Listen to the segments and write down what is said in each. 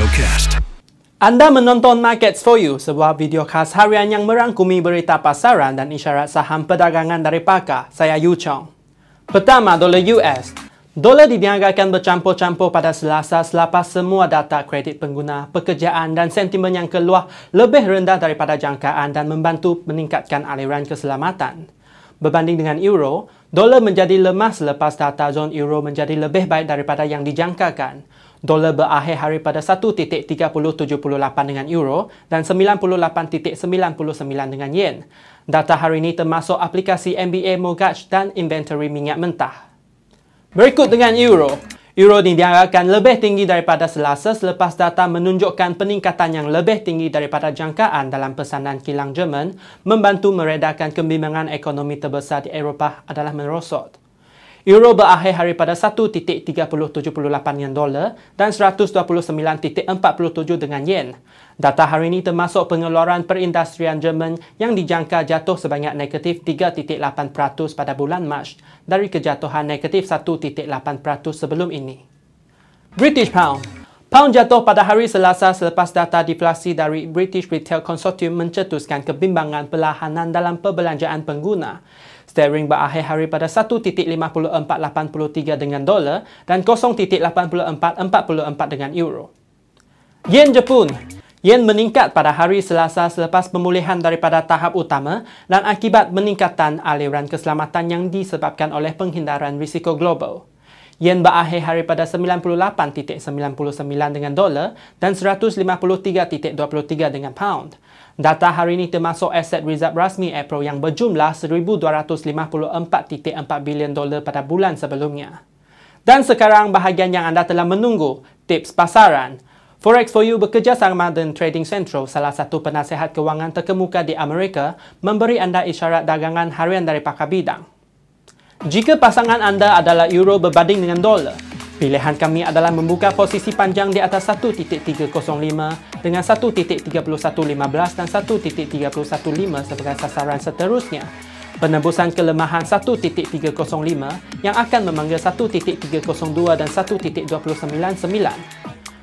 Videocast. Anda menonton Markets for You, sebuah video khas harian yang merangkumi berita pasaran dan isyarat saham perdagangan dari pakar. Saya Yu Chong. Pertama, dolar US. Dolar diniagakan bercampur-campur pada Selasa selepas semua data kredit pengguna, pekerjaan dan sentimen yang keluar lebih rendah daripada jangkaan dan membantu meningkatkan aliran keselamatan. Berbanding dengan euro, dolar menjadi lemah selepas data zon euro menjadi lebih baik daripada yang dijangkakan. Dolar berakhir hari pada 1.3078 dengan euro dan 98.99 dengan yen. Data hari ini termasuk aplikasi MBA Mortgage dan inventory minyak mentah. Berikut dengan euro. Euro diniagakan lebih tinggi daripada Selasa selepas data menunjukkan peningkatan yang lebih tinggi daripada jangkaan dalam pesanan kilang Jerman membantu meredakan kebimbangan ekonomi terbesar di Eropah adalah merosot. Euro berakhir hari pada 1.3078 dengan dolar dan 129.47 dengan yen. Data hari ini termasuk pengeluaran perindustrian Jerman yang dijangka jatuh sebanyak negatif 3.8% pada bulan Mac dari kejatuhan negatif 1.8% sebelum ini. British Pound. Pound jatuh pada hari Selasa selepas data deflasi dari British Retail Consortium mencetuskan kebimbangan perlahanan dalam perbelanjaan pengguna. Sterling berakhir hari pada 1.5483 dengan dolar dan 0.8444 dengan euro. Yen Jepun. Yen meningkat pada hari Selasa selepas pemulihan daripada tahap utama dan akibat meningkatan aliran keselamatan yang disebabkan oleh penghindaran risiko global. Yen berakhir hari pada 98.99 dengan dolar dan 153.23 dengan pound. Data hari ini termasuk aset reserve rasmi April yang berjumlah 1,254.4 bilion dolar pada bulan sebelumnya. Dan sekarang bahagian yang anda telah menunggu, tips pasaran. Forex for You bekerjasama dengan Trading Central, salah satu penasihat kewangan terkemuka di Amerika, memberi anda isyarat dagangan harian dari pakar bidang. Jika pasangan anda adalah euro berbanding dengan dolar, pilihan kami adalah membuka posisi panjang di atas 1.305 dengan 1.3115 dan 1.315 sebagai sasaran seterusnya. Penebusan kelemahan 1.305 yang akan memanggil 1.302 dan 1.299.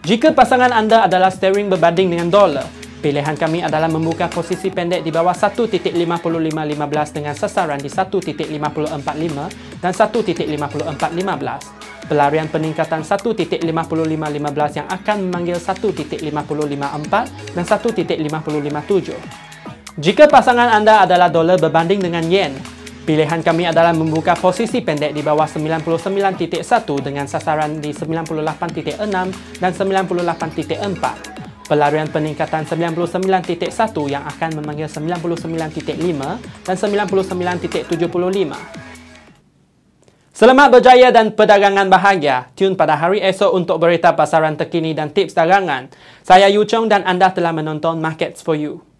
Jika pasangan anda adalah sterling berbanding dengan dolar, pilihan kami adalah membuka posisi pendek di bawah 1.5515 dengan sasaran di 1.545 dan 1.5415. Pelarian peningkatan 1.5515 yang akan memanggil 1.554 dan 1.557. Jika pasangan anda adalah dolar berbanding dengan yen, pilihan kami adalah membuka posisi pendek di bawah 99.1 dengan sasaran di 98.6 dan 98.4. Pelarian peningkatan 99.1 yang akan memanggil 99.5 dan 99.75. Selamat berjaya dan perdagangan bahagia. Tune pada hari esok untuk berita pasaran terkini dan tips dagangan. Saya Yu Chong dan anda telah menonton Markets for You.